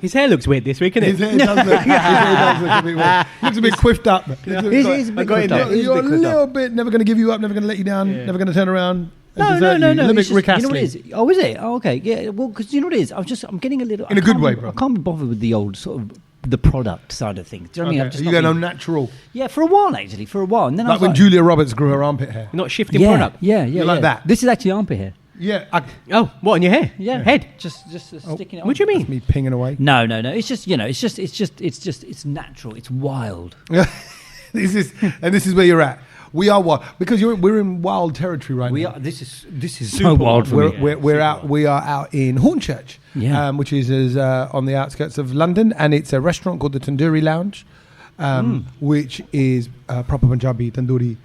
His hair looks weird this week, isn't it? His hair does look a bit weird. Looks a bit quiffed up. He's a bit quiffed up. You're a little bit never going to give you up, never going to let you down, never going to turn around. No. A little bit Rick You know what Astley. it is? Oh, is it? Oh, okay. Yeah. Well, because you know what it is? I'm getting a little... In a good way, bro. I can't be bothered with the old sort of... the product side of things. Do you know what I mean? I've just You not going been- on natural. Yeah, for a while, actually. For a while. And then I Like was when Julia Roberts grew her armpit hair. Not shifting yeah, product. Yeah. You like that? This is actually armpit hair. Yeah. Oh, what, on your hair? Yeah. Head? Just sticking it on. What do you mean? That's me pinging away. No. It's just, it's natural. It's wild. This is where you're at. We are wild because we're in wild territory right now. This is Super so wild for me. We are out in Hornchurch, which is on the outskirts of London, and it's a restaurant called the Tandoori Lounge, which is proper Punjabi tandoori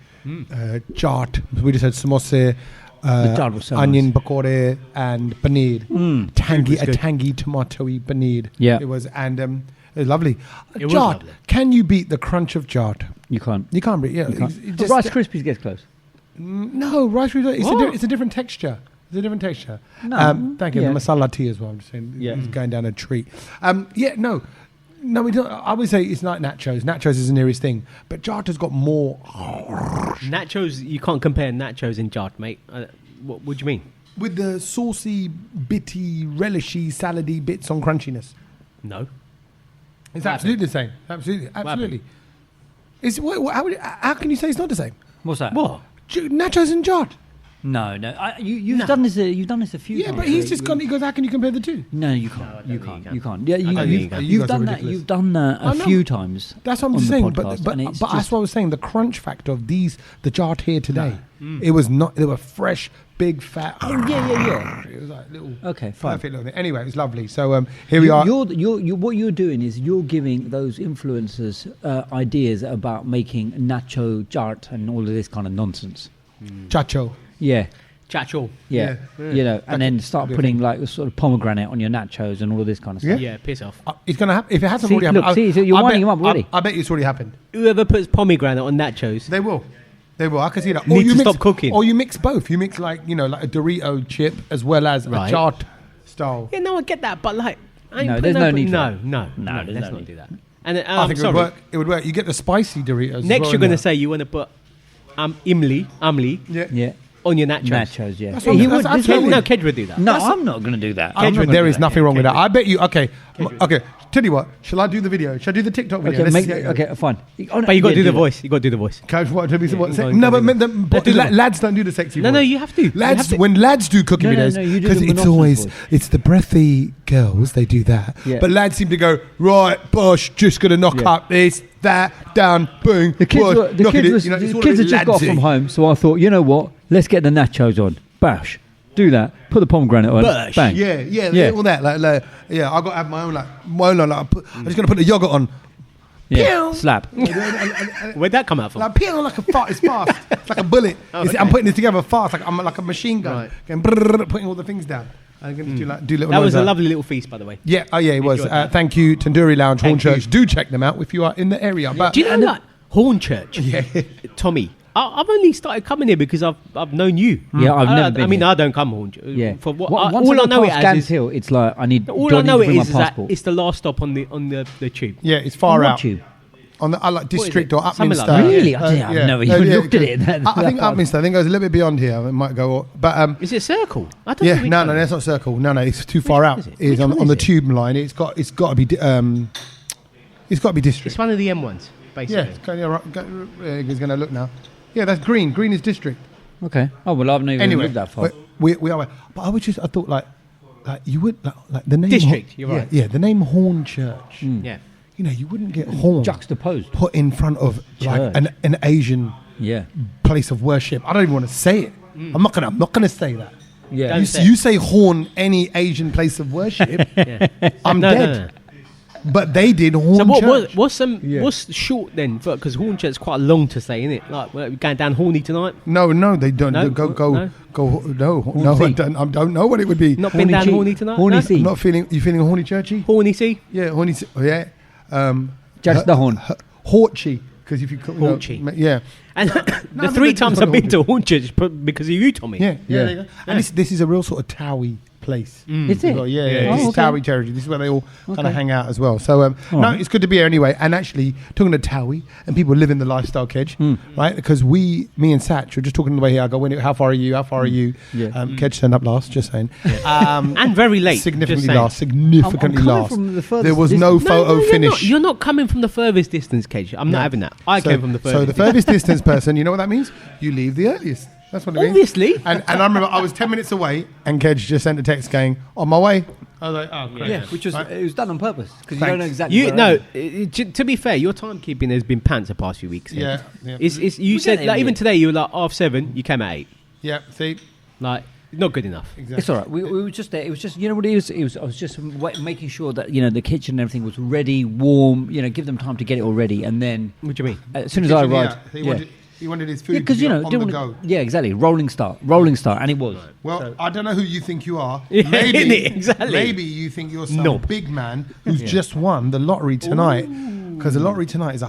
chaat. We just had samosa, chaat was so onion nice. pakore, and paneer, tangy tomatoey paneer. Yeah. It was and it was lovely. It was Chaat. lovely. Can you beat the crunch of chaat? You can't. You can't beat. Yeah, You can't. it's But Rice Krispies gets close. no, Rice Krispies. It's a different texture. It's a different texture. No. Thank you. Yeah. The masala tea as well. I'm just saying. Yeah. It's going down a treat. No, we don't. I would say it's like nachos. Nachos is the nearest thing, but chaat has got more. Nachos, you can't compare nachos and chaat, mate. What do you mean? With the saucy, bitty, relishy, salady bits on crunchiness. No. It's absolutely the same. Absolutely. It's how can you say it's not the same? What's that? What? Nachos and chaat. No. You've done this. You've done this a few times. Yeah, but he's just gone. He goes, how can you compare the two? No, you can't. You can't. Yeah, I don't think you can. You you've guys are done that. ridiculous. You've done that a few times. That's what I'm on just the saying. podcast, But and it's that's just- what I was saying. The crunch factor of the chaat here today. It was not. They were fresh, big, fat. Yeah. It was like little. Okay, fine. Perfect little thing. Anyway, it was lovely. So here we are. What you're doing is you're giving those influencers ideas about making nacho chaat and all of this kind of nonsense. Chacho. Yeah. Chacho. Yeah. You know, and then start putting like a sort of pomegranate on your nachos and all of this kind of stuff. Yeah, piss off. It's gonna happen. If it hasn't See, already look, happened, see, you're winding him up already. I bet it's already happened. Whoever puts pomegranate on nachos. They will. I can see that. Need to stop cooking. Or you mix both. You mix like a Dorito chip as well as Right. a chaat style. Yeah, no, I get that, but like, I ain't No, putting there's no need for that. No, there's let's no not need. do that. And I think it would work. You get the spicy Doritos. as next, well you're in going to there. say you want to put amli Yeah. on your nachos. Nachos, yeah. That's what I'm- He that's would- absolutely- No, Kedge would do that. No, I'm not going to do that. There is nothing wrong with that. I bet you. Okay. Tell you what. Shall I do the video? Shall I do the TikTok video? Okay, Let's see how it goes. okay, fine. Oh, no, But you got to yeah, do the that. voice. You got to do the voice. Coach, what? go No, and but do the- lads don't do the sexy No, voice. no, you have to. You Lads, have to. when lads do cooking No, no, videos, no, you do because the it's monotonous always voice. it's the breathy girls. They do that, Yeah. but lads seem to go right. Bosh, just gonna knock Yeah. up this, that, down, boom. The kids, bosh, were, the knocking kids, it, was, you know, it's the all a kids bit had just got ladsy. from home, so I thought, you know what? Let's get the nachos on. Bash. Do that. Put the pomegranate on. Bash. Bang. Yeah, all that. Like, yeah, I got to have my own. I'm just gonna put the yogurt on. Yeah. Pew! Slap. Where'd that come out from? Like pew, like a fart. It's fast. It's like a bullet. Okay. I'm putting this together fast. Like I'm like a machine gun. Right. Going brrrr, putting all the things down. I'm going to do little. That was noises. a lovely little feast, by the way. Yeah, it was. Enjoyed that. Thank you, Tandoori Lounge, Thank Hornchurch. you. Do check them out if you are in the area. But Do you know that Hornchurch? Yeah. Tommy, I've only started coming here because I've known you. Yeah, I've never been I mean, here. I don't come Hornchurch. Yeah. For what? Once all I go know it past as Gans is Hill, it's like I need. all do I know need it to bring is my that passport. it's the last stop on the tube. yeah, it's far On what out. tube? On the like district or Something Upminster. like that. Really? I've never even looked at it. I think Upminster. I think it goes a little bit beyond here. It might go, but Is it circle? I don't yeah, think we no, go. that's not circle. No, it's too far one out. is it? It's Which on one the is it? tube line. It's got to be it's got to be district. It's one of the M ones, basically. Yeah, it's he's going to look now. Yeah, that's green. Green is district. Okay. Oh well, I've never even Anyway, looked that far. we are. But I thought like you would like the name District, you're right. Yeah, the name Hornchurch. Yeah. You know, you wouldn't get horn Juxtaposed. put in front of like Church. an Asian Yeah. place of worship. I don't even want to say it. I'm not gonna say that. Yeah. Don't say You say horn any Asian place of worship, Yeah. I'm No, dead. no. But they did horn So church. what's short then? Because Hornchurch is quite long to say, isn't it? Like we're going down Horny tonight. No, they don't. No? Go. No? No, I don't know what it would be. Not been down Cheek. Horny tonight. Horny no? Sea. I'm not feeling. You feeling horny churchy? Horny Sea. Yeah, horny. Yeah. Just the horn. Horchy. Because if you cook, Horchy. yeah. And No, the but three they just times want I've been to to Hornchurch is because of you, Tommy. Yeah. Yeah. There you go. And this is a real sort of towy place. Is it? Well, yeah. Yeah. This is okay. Towie territory. This is where they all kind Okay. of hang out as well. So no, it's good to be here anyway. And actually, talking to Towie and people living the lifestyle, Kedge, right? Because me and Satch were just talking on the way here. I go, how far are you? How far are you? Yeah. Kedge turned up last. Just saying. And very late. Significantly just saying. last. Significantly I'm coming last. from the furthest There was distance. no No, photo you're finish. not. You're not coming from the furthest distance, Cage. I'm not having that. I came from the furthest. So the furthest distance person, you know what that means? You leave the earliest. That's what it means. Obviously. And I remember I was 10 minutes away and Kedge just sent a text going, on my way. I was like, oh, great. Yeah, which was Right. it was done on purpose because you Thanks. don't know exactly. You where no. I am. To be fair, your timekeeping has been pants the past few weeks. Cage. Yeah. Yeah. It's you We said don't like even- even today you were like 7:30. You came at 8. Yeah, see? Like not good enough. Exactly. It's all right. We were just there. It was just, you know what it was? I was just making sure that, you know, the kitchen and everything was ready, warm, you know, give them time to get it all ready. And then What do you mean? as soon as I Kitchen, arrived. yeah. He wanted his food Yeah, because, to you be know, on didn't the wanna- go. yeah, exactly. Rolling start. And it was. Well, I don't know who you think you are. Yeah, Maybe, innit? Exactly. maybe you think you're some Nope. big man who's just won the lottery tonight. Because the lottery tonight is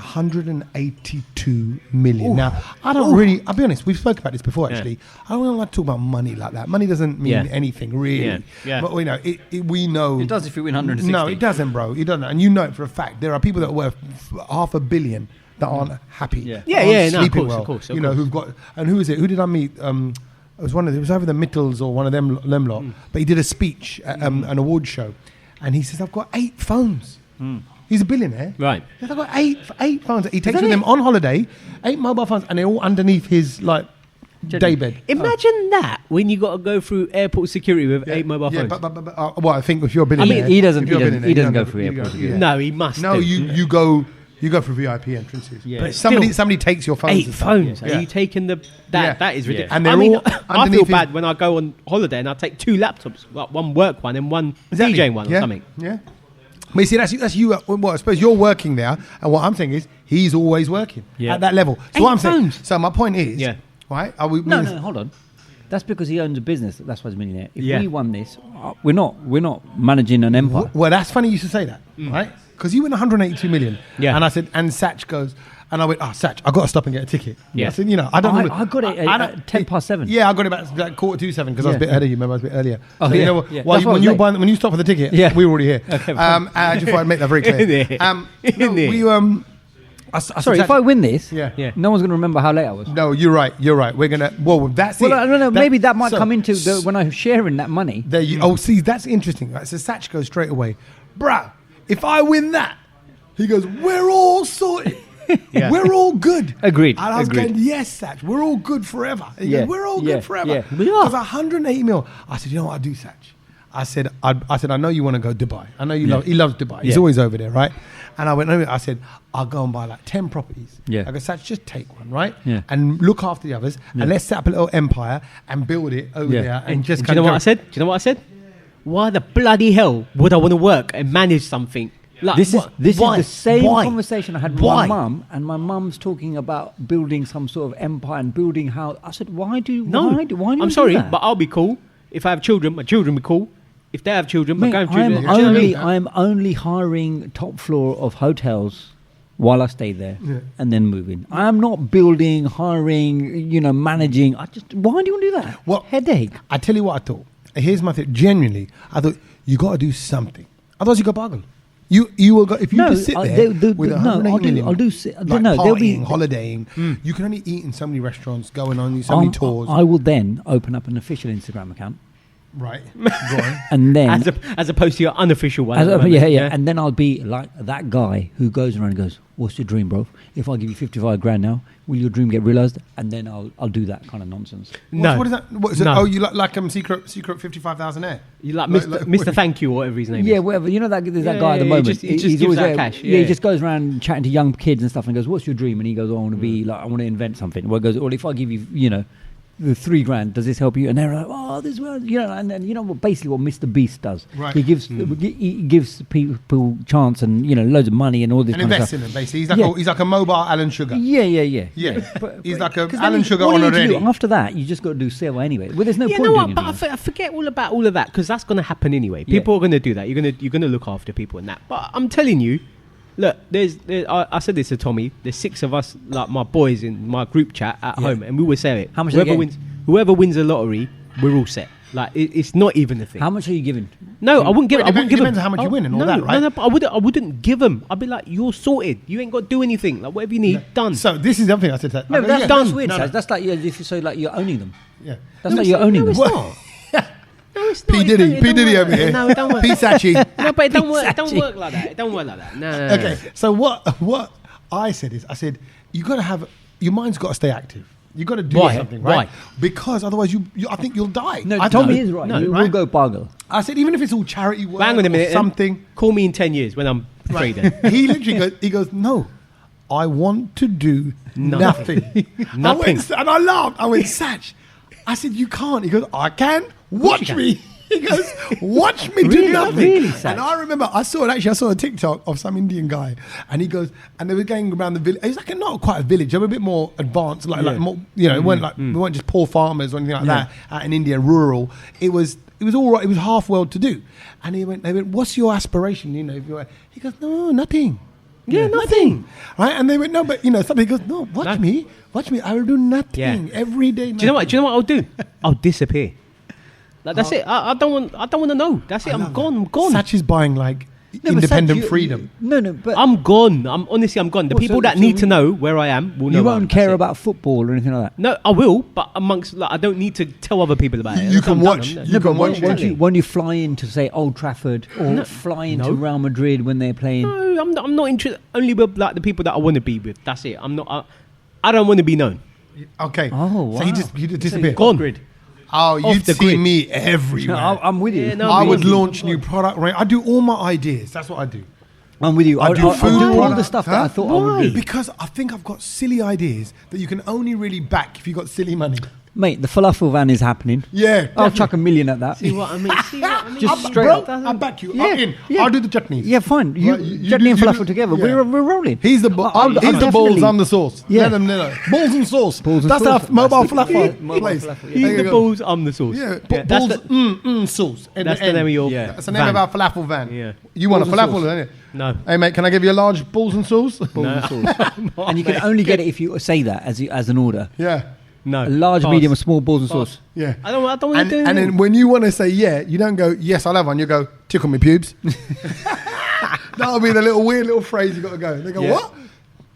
182 million. Now, I don't really, I'll be honest, we've spoken about this before actually. I don't like to talk about money like that. Money doesn't mean Yeah. anything really. Yeah. Yeah. But, you know, we know. It does if you win 160. No, it doesn't, bro. It doesn't. And you know it for a fact. There are people that are worth $500 million that aren't happy. Yeah. Yeah, aren't yeah, no, of sleeping course, well. of course, of You know, course. who've got, and who is it? Who did I meet? It was it was either the Mittels or one of them lot. But he did a speech at an award show, and he says, "I've got 8 phones." He's a billionaire, Right. He's got 8 phones. He takes that with him it? on holiday, 8 mobile phones, and they're all underneath his daybed. Imagine that when you got to go through airport security with 8 mobile Yeah, phones. but well, I think if you're a billionaire, he doesn't- if you're a he doesn't- billionaire, he doesn't you go don't through you airport go- security. No, he must. No, do. you go for VIP entrances. Yeah. But somebody still, takes your phones. 8 and stuff. phones. Yeah. Are you taking that? Yeah. That is ridiculous. And they're I mean, all I feel underneath his- bad when I go on holiday and I take 2 laptops, like one work one and one Exactly. DJing one yeah. or something. Yeah. But you see, that's you. Well, I suppose you're working there, and what I'm saying is he's always working Yeah. at that level. So 8 what I'm saying. phones. So my point is, Yeah. right? No, hold on. That's because he owns a business. That's why he's a millionaire. If Yeah. we won this, we're not managing an empire. Well, that's funny you should say that, right? Because you win 182 million. Yeah. And I said, and Satch goes, and I went, Satch, I got to stop and get a ticket. Yeah. I said, you know, I don't know. I got it at 10 past 7. Yeah, I got it about 7:45 because I was a Yeah. bit ahead of you. Remember, I was a bit earlier. Oh, So, yeah. you know what? Yeah. Well, That's why I when was you late. when you stop for the ticket, Yeah. we were already here. Okay, fine. I just want to make that very clear. Innit? No, Innit? I Sorry, said, if I win this, Yeah. Yeah. no one's going to remember how late I was. No, you're right. We're gonna. Well, that's Well, it. I don't know. Maybe that might so- come into when I'm sharing that money. There you. Oh, see, that's interesting. Right? So Satch goes straight away, bruh. If I win that, he goes, we're all sorted. Yeah. We're all good. Agreed, And I was agreed. going, yes, Satch, we're all good forever. He Yeah, goes, we're all yeah, good forever. yeah. We are. Because 180 mil. I said, you know what I do, Satch? I said, I know you want to go Dubai. I know you love. He loves Dubai. He's Yeah. always over there, right? And I went. I said, I'll go and buy like 10 properties. Yeah. I go, Satch, just take one, right? Yeah. And look after the others, and let's set up a little empire and build it over Yeah. there, and just. Do you know what I said? Do you know what I said? Why the bloody hell would I want to work and manage something? Like, This why? is the same Why? conversation I had with Why? my mum, and my mum's talking about building some sort of empire and building how. I said, why do No, why do I'm you sorry, do that? but I'll be cool. If I have children, my children will be cool. If they have children, my Mate, grandchildren. I'm Do you know what I only mean? I'm only hiring top floor of hotels while I stay there, and then moving. I'm not building, hiring, managing. Why do you want to do that? Well, Headache. I tell you what I thought. Here's my thing. Genuinely, I thought you got to do something. Otherwise, you go buggle. You will go if you just sit there with 180 million. I'll do. Like No, there'll be. partying, holidaying. You can only eat in so many restaurants, going on so many tours. I will then open up an official Instagram account, right. Go on. and then as opposed to your unofficial one. As at the a- moment, yeah, and then I'll be like that guy who goes around and goes, "What's your dream, bro? If I give you 55 grand now, will your dream get realised?" And then I'll do that kind of nonsense. No. What is that? What is it? No. Oh, you like secret 55,000 air. You like Mr. Thank You or whatever his name Yeah, is. whatever. You know that there's that Yeah, guy at the yeah, moment. he just He's gives always out there. cash, Yeah, he yeah. just goes around chatting to young kids and stuff and goes, "What's your dream?" And he goes, "I want to be like, I want to invent something." Well, he goes, "Well, if I give you, the 3 grand, does this help you?" And they're like, "Oh, this will," and then basically what Mr. Beast does. Right. He gives people chance and loads of money and all this And kind of invest stuff. in them, basically. Yeah. He's like a mobile Alan Sugar. Yeah. Yeah. He's like a 'cause Alan then Sugar what on do you a need to do? ready. After that, you just got to do sale anyway. Well, there's no You point know doing what? But anything. I forget all about all of that because that's going to happen anyway. People are going to do that. You're gonna look after people and that. But I'm telling you, look, I said this to Tommy. There's 6 of us, like my boys in my group chat at home, and we always say it. How much are they getting? Whoever wins the lottery, we're all set. Like it's not even a thing. How much are you giving? No, I wouldn't give. Well, I wouldn't give depends them how much you win and all no, that, right? No, but I wouldn't give them. I'd be like, you're sorted. You ain't got to do anything. Like whatever you need, done. So this is the other thing I said. No, but that's done. weird. No, no. That's like if you say like you're owning them. Yeah. That's like you're owning them. it's not. No, it's not. P It Diddy, don't- it P don't Diddy work. over here. No, it don't work. P Sachi. No, but it don't work. It Exactly. don't work like that. It don't work like that. No. Okay. So what I said is, I said you got to have your mind's got to stay active. You got to do Why? something, right? Why? Because otherwise, I think you'll die. No, I Tommy know. is right. No, We'll right? go Bargle. I said even if it's all charity work, Hang on a minute. or something. Call me in 10 years when I'm trading. He literally goes, no, I want to do nothing. Nothing. I went, and I laughed. I went, Satch. I said, you can't. He goes, I can. Watch you me. He goes, watch me do Really? nothing. Really, Satch? And I remember, I saw a TikTok of some Indian guy, and he goes, and they were going around the village. It was like not quite a village. They were a bit more advanced, like more, it weren't like we weren't just poor farmers or anything like that out in India, rural. It was all right. It was half well to do. And they went, what's your aspiration? You know, if you were, he goes, no, nothing. Yeah, nothing. Right? And they went, no, but somebody goes, no, watch me. I will do nothing every day. Do you know what? I'll do? I'll disappear. Like that's it. I don't want to know. That's it. I'm gone. Satch is buying like No, but independent Satch, freedom. No, but I'm gone. I'm gone. The What, people so- that so need to know where I am will know. you where I am. won't care That's it. about football or anything like that. No, I will, but amongst I don't need to tell other people about it. You That's can what I'm watch. done. You can watch. Exactly. When you fly into say Old Trafford or No. fly into No. Real Madrid when they're playing. No, I'm not interested. Only with like the people that I want to be with. That's it. I'm not. I don't want to be known. Okay. Oh, So he wow. just disappeared. Gone. Grid. Oh, you'd the see grid. me everywhere. I'm with you. Yeah, no, I would Really? launch new product range. I do all my ideas. That's what I do. I'm with you. I do I'll food do all the products, stuff huh? that I thought I would do. Because I think I've got silly ideas that you can only really back if you got silly money. Mate, the falafel van is happening. Yeah. I'll definitely. chuck $1 million at that. See what I mean? See what I mean? Just I'm- straight bro, up. I'll back you. Yeah, I'm in. yeah. I'll do the chutneys. Yeah, fine. Right, you Chutney do- and you falafel do- together. yeah. We're rolling. He's the I'll he's the definitely- balls. I'm the sauce. Yeah. Let them know. Balls and sauce. Balls and That's sauce. our mobile That's the- falafel mobile place. falafel, yeah. There He's you the go. balls. I'm the sauce. Yeah, that's balls, the- sauce. At That's the end. name of your Yeah. That's the name van. of our falafel van. Yeah. You want a Balls and falafel, sauce. don't you? No. Hey mate, can I give you a large balls and sauce? And you can only get it if you say that as an order. Yeah, No. A large, Pass. medium, or small balls and Pass. sauce. yeah. I don't want to do And anything. then when you want to say yeah, you don't go yes, I'll have one. You go tickle me pubes. That'll be the little weird little phrase you got to go. They go Yeah. what?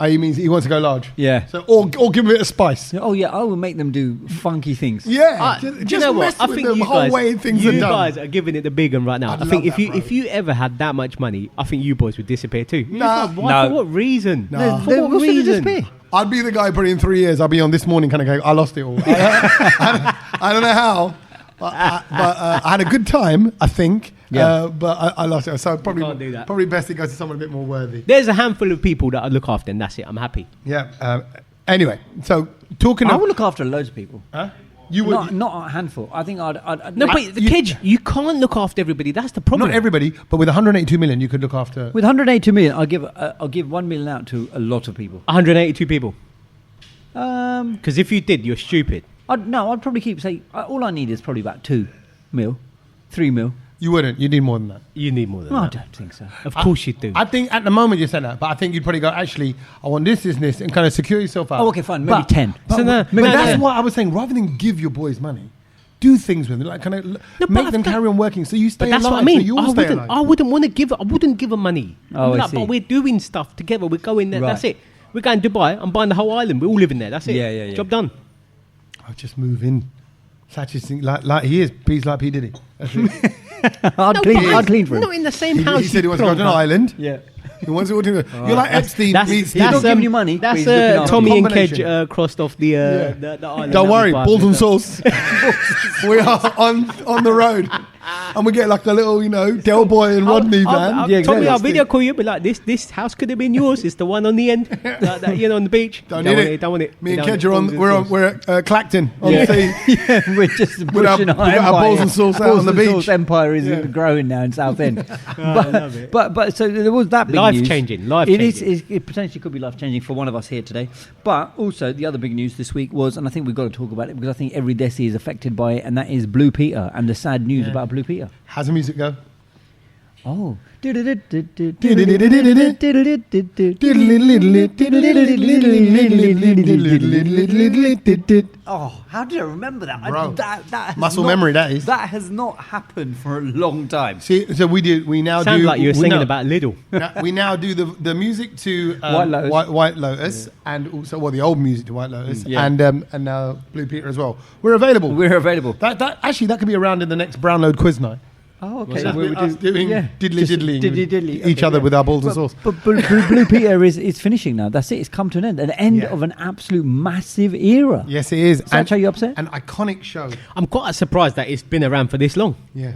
Oh, he means he wants to go large. Yeah. So or give a bit of spice. Oh yeah, I will make them do funky things. Yeah. Do just you know mess what? I with think the you whole guys, way things you are done. guys are giving it the big one right now. I'd I think love that, if you ever had that much money, I think you boys would disappear too. Nah. Why? No. For what reason? No. For what What's gonna reason? disappear? I'd be the guy probably in 3 years. I'll be on this morning kind of going, I lost it all. I don't know how, but I had a good time, I think. Yeah. But I lost it. So probably can't do that. Probably best it goes to someone a bit more worthy. There's a handful of people that I look after, and that's it. I'm happy. Yeah. Anyway, so talking I of... will look after loads of people. Huh? You would... Not a handful. I think I'd No, I- but the you- kids, you can't look after everybody. That's the problem. Not everybody, but with 182 million, you could look after... with 182 million, I'll give 1 million out to a lot of people. 182 people. Um, Because if you did, you're stupid. I'd probably keep say all I need is probably about 2 mil, 3 mil. You wouldn't. You need more than that. You need more than No, I that. don't think so. Of course you do. I think at the moment you said that, but I think you'd probably go, actually, I want this, and kind of secure yourself out. Oh, okay, fine. Maybe But- 10. But, So no, but no, that's no. what I was saying. Rather than give your boys money, do things with them, like kind of make them carry on working, so you stay But that's alive. what I mean. So you all stay alive. I wouldn't give them money. Oh, I Like, see. but we're doing stuff together. We're going there. Right. That's it. We're going to Dubai. I'm buying the whole island. We're all living there. That's it. Yeah. Job done. I'll just move in. Such a thing, like he is. He's like P Diddy. That's it. I'd clean for him. Not in the same he, house. he said he you wants to go to an plonker. island. Yeah. He wants to go to. You're like Epstein meets. He's not giving you money, but That's he's looking after Tommy you. and Kedge Combination. crossed off the island. Don't that worry, we buy. balls and sauce. We are on the road, and we get like a little, Del Boy and Rodney van. Yeah, Tommy, exactly. I'll video call you, but like this house could have been yours. It's the one on the end, like that, on the beach. Don't want need it. Don't want it. Me and Don't want Kedge it. are on. Balls and We're on. sauce. We're at Clacton on Yeah. the sea. Yeah, we're just With our- pushing with our our empire. balls and sauce out Balls on the and beach. sauce empire is Yeah. growing now in Southend. I love it. But so there was that big Life news. changing, It potentially could be life changing for one of us here today. But also the other big news this week was, and I think we've got to talk about it because I think every desi is affected by it, and that is Blue Peter and the sad news about Blue Peter. How's the music go? Oh. Oh, how did I remember that? Bro, that muscle memory, that is. That has not happened for a long time. See, so we now Sounds do... like you were singing about Lidl. we now do the music to White Lotus. White Lotus, and also the old music to White Lotus, Yeah. and now Blue Peter as well. We're available. We're available. That could be around in the next Brownload quiz night. Oh, okay. What's that? Us doing diddly Just diddly each other with our balls and sauce. But Blue Peter is finishing now. That's it. It's come to an end of an absolute massive era. Yes, it is. Are you upset? An iconic show. I'm quite surprised that it's been around for this long. Yeah.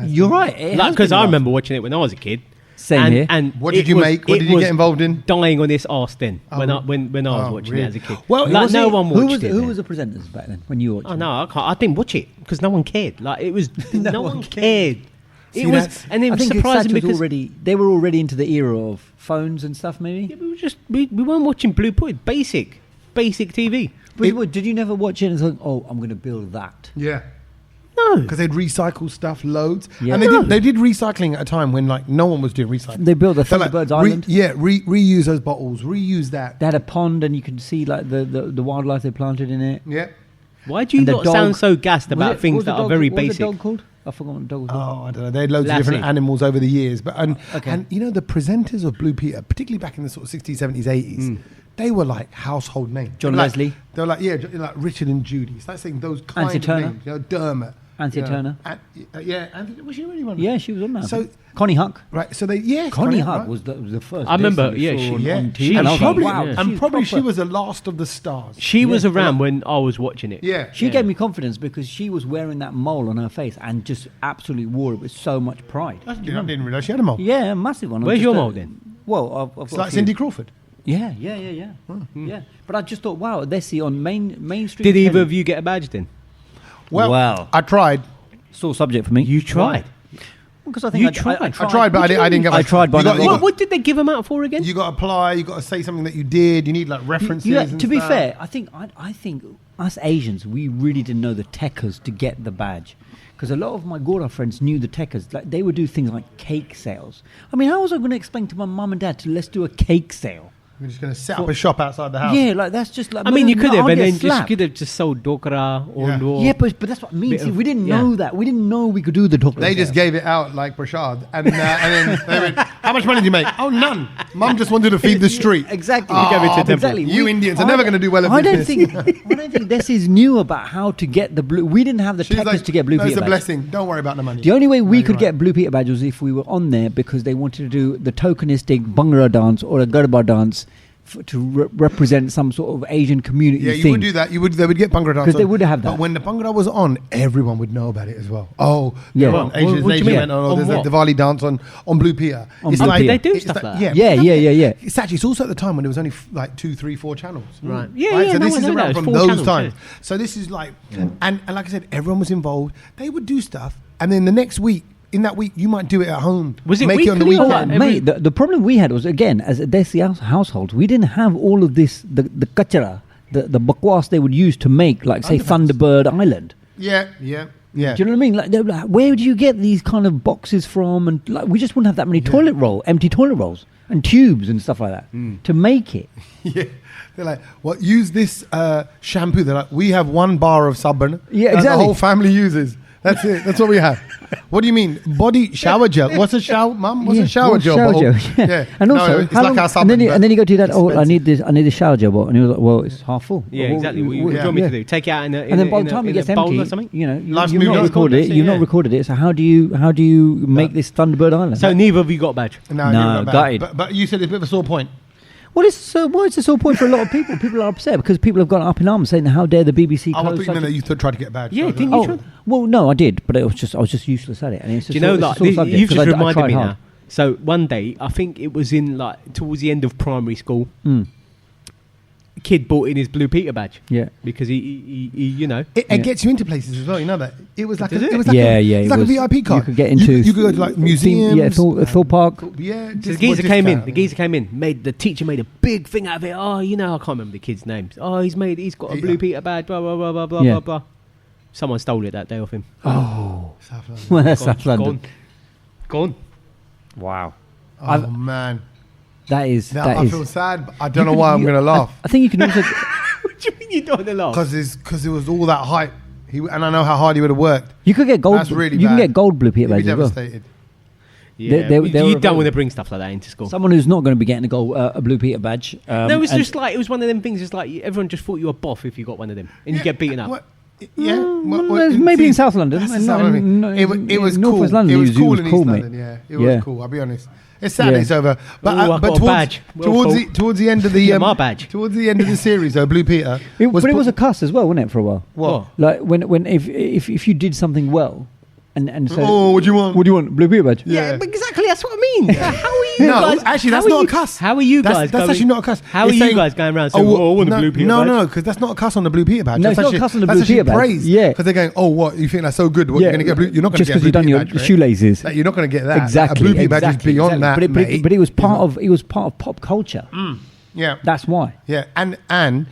You're right. Because I remember watching it when I was a kid. Same here. And what did you make? What did you get involved in? Dying on this arse then when I was watching it as a kid. Well, like no one watched it. Who was the presenters back then when you watched it? Oh no, I can't. I didn't watch it because no one cared. Like it was, no one cared. See, It was, and it I was think surprising Satch because they were already into the era of phones and stuff. Maybe. yeah, we weren't watching Blue Peter. Basic TV. But did you never watch it and think, oh, I'm going to build that? Yeah. No, Because they'd recycle stuff loads. Yeah. And they did recycling at a time when like no one was doing recycling. They built the They're like, Thunderbirds Island. reuse those bottles, reuse that. They had a pond, and you could see like the wildlife they planted in it. Yeah. why do you And the not dog- sound so gassed Was about it- things what was that the are dog- very what was basic? the dog called? I forgot what the dog was called. Oh, I don't know. They had loads of different Lassie. animals over the years. But Okay. and you know, the presenters of Blue Peter, particularly back in the sort of 60s, 70s, 80s, they were like household names. John Like- Leslie. They were like, like Richard and Judy. It's like saying those kind Nancy of Turner. names. You know, Dermot. Anthea Turner. Anthea, was she really one? Yeah, she was on that. So- Connie Huck. Right, so Connie Huck right. was the first. I remember, person yeah, saw she- on Yeah, TV. And I was like, probably, wow, yeah. and she's probably she proper. was the last of the stars. She was Yeah. around when I was watching it. Yeah, She gave me confidence because she was wearing that mole on her face and just absolutely wore it with so much pride. I didn't realise she had a mole. Yeah, a massive one. Where's Just your a- mole then? Well, I've It's got a like few. Cindy Crawford. Yeah. Yeah. But I just thought, wow, they see on mainstream. Did either telly- of you get a badge then? Well, Wow. I tried. Sore subject for me. You tried. Because I think You I tried. I tried, but I didn't get. I tried, but you got, I you What, got, what did they give them out for again? you got to apply. You got to say something that you did. You need like references. and To be stuff. fair, I think us Asians, we really didn't know the techers to get the badge. Because a lot of my Gora friends knew the techers. Like they would do things like cake sales. I mean, how was I going to explain to my mum and dad to let's do a cake sale? We're just going to set up a shop outside the house. Yeah, like that's just like. I mean, you could have, I'll and get then just slapped. could have just sold dokra or Yeah. no. Yeah, but that's what I mean. Bit See, of- we didn't yeah. know that. We didn't know we could do the doctor. They just gave it out like Prashad, and then they went, "How much money did you make?" "Oh, none. Mum just wanted to feed the street." Exactly. Oh, Gave it to temple. exactly. You Indians are never going to do well at business. I don't think Desi's knew about how to get the blue. We didn't have the She was techers to get blue "No, it's Peter a badge. blessing. Don't worry about the money." The only way we No, could you're get blue Peter badge was if we were on there because they wanted to do the tokenistic Bhangra dance or a Garba dance to represent some sort of Asian community Yeah, thing. you would do that. They would get Bhangra dance 'Cause they on. would have that. But when the Bhangra was on, everyone would know about it as well. Oh, Yeah. yeah. Well, Asia's what do you Nation mean? went on. Oh, On there's a what? Diwali dance on Blue Peter. On It's Blue like Peter. They do it's stuff like- like that. Yeah. It's actually also at the time when there was only like 2, 3, 4 channels. Right. Yeah, Right? yeah. So no, this I is know around that. from It's 4 those channels, times. yeah. So this is like, and like I said, everyone was involved. They would do stuff, and then the next week, in that week, you might do it at home. Was it make it on the weekly or weekend? what? Mate, the problem we had was, again, as a Desi household, we didn't have all of this, the kachara, the bakwas they would use to make, like, say, Thunderbird Island. Yeah. Do you know what I mean? Like, they were like, where do you get these kind of boxes from? And like, we just wouldn't have that many empty toilet rolls and tubes and stuff like that to make it. Yeah. They're like, what? Use this shampoo. They're like, we have 1 bar of sabun. Yeah, that exactly. The whole family uses. That's it. That's what we have. What do you mean? Body shower gel. What's a shower, Mum? What's a shower what's gel? shower bottle? gel? Yeah. And also, no, it's how like long- our sabun. and then you go to that. Oh, I expensive. need this shower gel bottle, and he was like, well, it's half full. Yeah, Well, exactly. What do you want me to do? Take it out in a And then by the time it in gets a bowl or empty, something? you know, Life's you've moving not on. recorded it. That's it, You've yeah. not recorded it. So how do you make this Thunderbird Island? So neither of you got a badge. No, No, you're not bad. gutted. But you said it's a bit of a sore point. Well, why is this all point for a lot of people? People are upset because people have gone up in arms saying, "How dare the BBC?" I was close thinking such that a-" you tried to get a badge. Yeah, So I didn't was you like, try? Well, no, I did, but I was just useless at it. And it's Do you know, like, sore subject you've 'cause just I reminded tried me hard. now. So one day, I think it was in like towards the end of primary school, a kid bought in his Blue Peter badge. Yeah. Because he you know. It Yeah. gets you into places as well. You know that it was like Does a, it? it was like Yeah, a, yeah, It's it like was- a VIP card. you could get into You could go to like museums. yeah, Thor Park. Yeah. So the geezer came in. The geezer came in. The teacher made a big thing out of it. Oh, you know, I can't remember the kids' names. Oh, he's got a Yeah. Blue Peter badge. Blah blah blah blah blah Yeah. blah blah. Someone stole it that day off him. Oh, South London. well, that's Gone, South London. Gone. Wow. Oh man, That is. I feel sad. But I don't know why I'm going to laugh. I think you can also. What do you mean you don't want to laugh? Because it was all that hype. And I know how hard he would have worked. You could get gold. That's really you bad. can get gold blue Peter He'd be badges as well. devastated. Yeah, you don't want to bring stuff like that into school. Someone who's not going to be getting a blue Peter badge. No, it was just like it was one of them things. It's like everyone just thought you were boff if you got one of them, and you get beaten up. Maybe in South London. It was North cool. West London. It was cool in East mate. London. Yeah, it was cool. I'll be honest. It's sad it's over. But towards the end of the my badge. Towards the end of the series, though, Blue Peter. It was a cuss as well, wasn't it, for a while? What? Like when if you did something well. And so, what do you want? What do you want? Blue Peter badge? Yeah, but exactly. That's what I mean. Yeah. How are you guys? Actually, that's not a cuss. How are you guys? That's actually not a cuss. How are you guys going around saying, "Oh, I want a blue Peter badge"? No, because that's not a cuss on the Blue Peter badge. No, it's not a cuss on the Blue Peter badge. Praise. Yeah, because they're going, "Oh, what you think that's so good? What you're going to get? You're not going to get just because you've done your shoelaces. You're not going to get that. Exactly. A Blue Peter badge is beyond that, but it was part of pop culture. Yeah, that's why. Yeah, and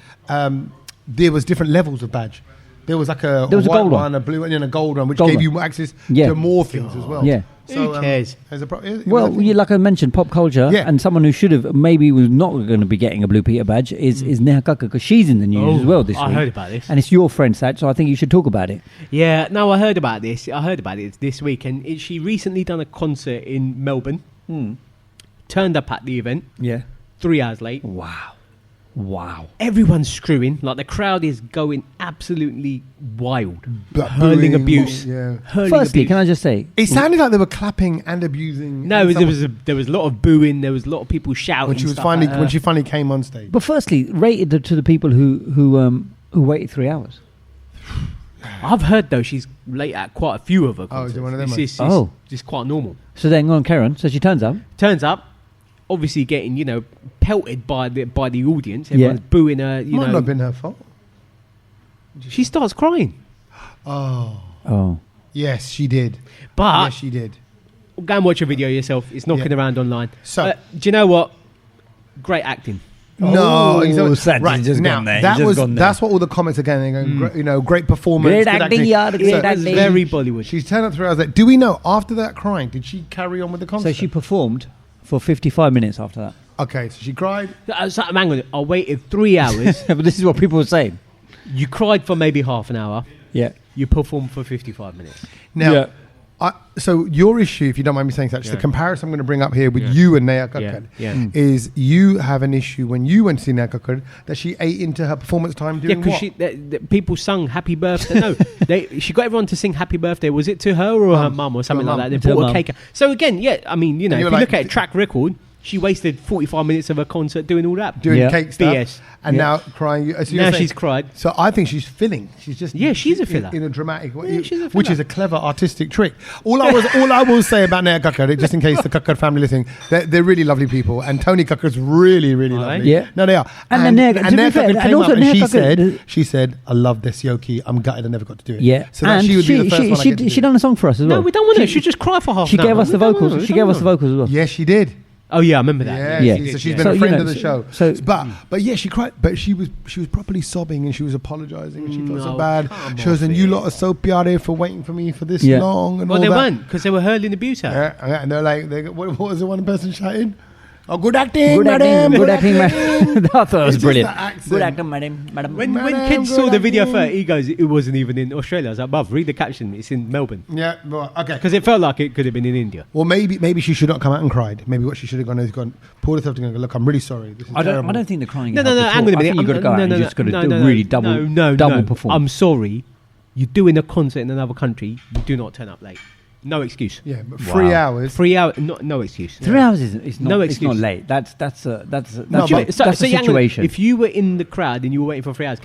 there was different levels of badge. There was like a white one, a blue one, and a gold one, which gave you access to more things as well. Yeah. So, who cares? Like I mentioned, pop culture, and someone who should have maybe was not going to be getting a Blue Peter badge is Neha Kakkar, because she's in the news as well this week. I heard about this, and it's your friend, Saj, so I think you should talk about it. Yeah, no, I heard about this. I heard about it this week, and she recently done a concert in Melbourne. Turned up at the event. Yeah, 3 hours late. Wow. Everyone's screwing. Like, the crowd is going absolutely wild. Hurling abuse. Firstly, can I just say, it sounded like they were clapping and abusing. No, there was a lot of booing. There was a lot of people shouting when she finally came on stage. But firstly, rated to the people who waited 3 hours. I've heard though she's late at quite a few of her concerts. Is it one of them? It's just quite normal. So then, go on, Karen. So she turns up. Obviously getting, pelted by the audience. Everyone's booing her. Might not have been her fault. She starts crying. Oh. Yes, she did. But yes, she did. Go and watch a video yourself. It's knocking around online. So, do you know what? Great acting. No, right. Just now, gone there. That's what all the comments are going. They're going, great performance, great acting. That's very Bollywood. She's turned up 3 hours late. Do we know after that crying? Did she carry on with the concert? So she performed for 55 minutes after that. Okay, so she cried. Hang on, I waited 3 hours. But this is what people were saying. You cried for maybe half an hour. Yeah. You performed for 55 minutes. Now, so your issue, if you don't mind me saying such, the comparison I'm going to bring up here with you and Neha Kakkar is you have an issue when you went to see Neha Kakkar that she ate into her performance time doing what? Yeah, because people sung Happy Birthday. No, she got everyone to sing Happy Birthday. Was it to her or her mum or something like that? They bought a cake. So again, I mean, if you look at a track record, she wasted 45 minutes of her concert doing all that. Doing cake stuff. BS. And now crying. So now she's cried. So I think she's filling. She's just... Yeah, she's a filler. In a dramatic way. Yeah, she's a filler. Which is a clever artistic trick. All I will say about Neha Kakkar, just in case the Kakkar family listening, they're really lovely people. And Tony Kakkar's really, really lovely. Yeah. No, they are. And Neha Kakkar came up and she said, I love this Yoki. I'm gutted I never got to do it. Yeah. So that she would be the first one I get to do. She done a song for us as well. No, we don't want her. She just cried for half an hour. She gave us the vocals. She gave us the vocals as well. Yes, she did. Oh yeah, I remember that. Yeah. So she's been a friend of the show. But yeah, she cried. But she was properly sobbing and she was apologising and she felt so bad. She was, and you lot are so pyare for waiting for me for this long. And well, all they that. weren't because they were hurling abuse at her. Yeah, and they're like, what was the one person shouting? Oh, good acting, good madam. Good acting, madam. I thought it was brilliant. Good acting, madam. When kids saw the video first, he goes, it wasn't even in Australia. I was like, bruv, read the caption. It's in Melbourne. Yeah, well, okay. Because it felt like it could have been in India. Well, maybe she should not come out and cried. Maybe what she should have gone is pulled herself together and go, look, I'm really sorry. This is terrible. I don't think the crying. No. Hang on a minute. You've got to go out and you just got to do really double perform. I'm sorry. You're doing a concert in another country. You do not turn up late. No excuse. Yeah, but 3 hours. 3 hours. No excuse. 3 hours isn't. No excuse. It's not late. That's a situation. If you were in the crowd and you were waiting for 3 hours,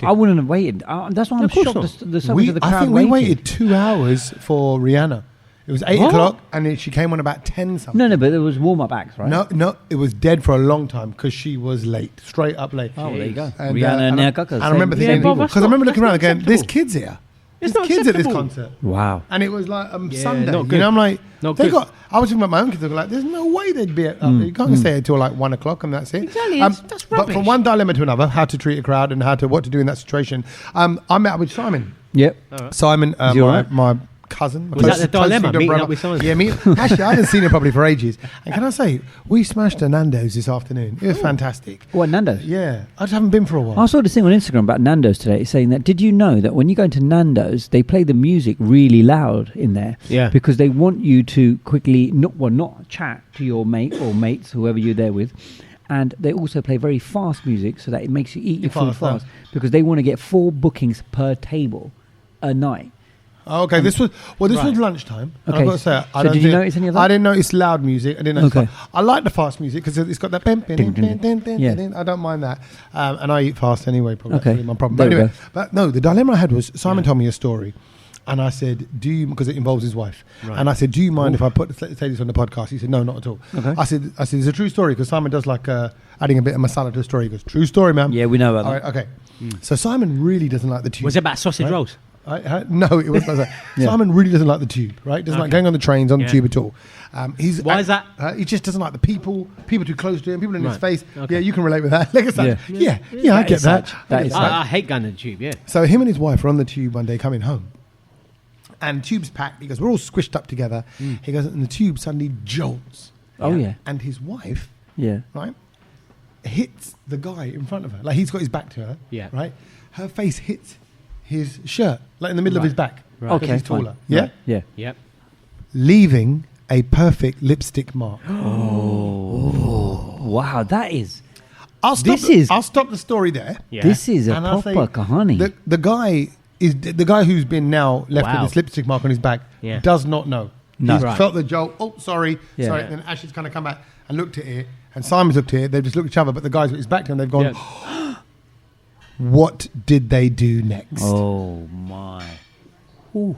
I wouldn't have waited. That's why I'm shocked. The so much of the crowd I think we waited 2 hours for Rihanna. It was 8 o'clock and she came on about 10 something. No, but there was warm-up acts, right? No, it was dead for a long time because she was late, straight up late. Oh, there you go. And, Rihanna and Neha Kakkar. I remember thinking, because I remember looking around again, there's kids here. There's kids at this concert. Wow. And it was like Sunday. Not good. I'm like, I was thinking about my own kids. They were like, there's no way they'd be up there. You can't stay until like 1 o'clock and that's it. Exactly. That's rubbish. But from one dilemma to another, how to treat a crowd and what to do in that situation, I met up with Simon. Yep. Simon, my cousin. Was that the dilemma, meeting up with Simon? Yeah, actually, I hadn't seen him probably for ages. And can I say, we smashed a Nando's this afternoon. It was fantastic. What, Nando's? Yeah, I just haven't been for a while. I saw this thing on Instagram about Nando's today saying that, did you know that when you go into Nando's, they play the music really loud in there? Yeah. Because they want you to quickly, not chat to your mate or mates, whoever you're there with. And they also play very fast music so that it makes you eat your food fast. Because they want to get 4 bookings per table a night. Oh, okay, this was lunchtime. Okay. I've got to say, Did you notice any of that? I didn't notice loud music. I didn't notice. Okay. I like the fast music because it's got that bim, bim, bim, bim, bim, Yeah. bim. I don't mind that, and I eat fast anyway. Probably Okay. that's really my problem. There But we anyway, go. but no, the dilemma I had was Simon told me a story, and I said, "Do you?" Because it involves his wife, and I said, "Do you mind if I say this on the podcast?" He said, "No, not at all." Okay. I said, "It's a true story," because Simon does like adding a bit of masala to the story. He goes, "True story, man." Yeah, we know about All that. right, okay. So Simon really doesn't like the tube. Was it about sausage rolls? No, it wasn't. Yeah. Simon really doesn't like the tube, right? Doesn't like going on the trains on the tube at all. Why is that? He just doesn't like the people too close to him, people in his face. Okay. Yeah, you can relate with that. Like I said, Yeah. I get that. That is such. I hate going to the tube, yeah. So him and his wife are on the tube one day coming home. And the tube's packed because we're all squished up together. He goes, and the tube suddenly jolts. Oh, yeah. And his wife, Yeah. right, hits the guy in front of her. Like he's got his back to her. Yeah. Right? Her face hits his shirt, like in the middle of his back. Right. Because Okay, he's taller. fine. Yeah? Right. Yeah. Yep. Leaving a perfect lipstick mark. Wow, that is. I'll stop the story there. Yeah. This is a And I'll proper say kahani. The guy is the guy who's been now left Wow. with this lipstick mark on his back. Yeah. Does not know. No. He's Right. felt the jolt. Oh, sorry. Yeah. Sorry. Yeah. Then Ashley's kind of come back and looked at it, and Simon's looked at it. They've just looked at each other, but the guy's got his back to him. They've gone. Yeah. What did they do next? Oh, my. Ooh.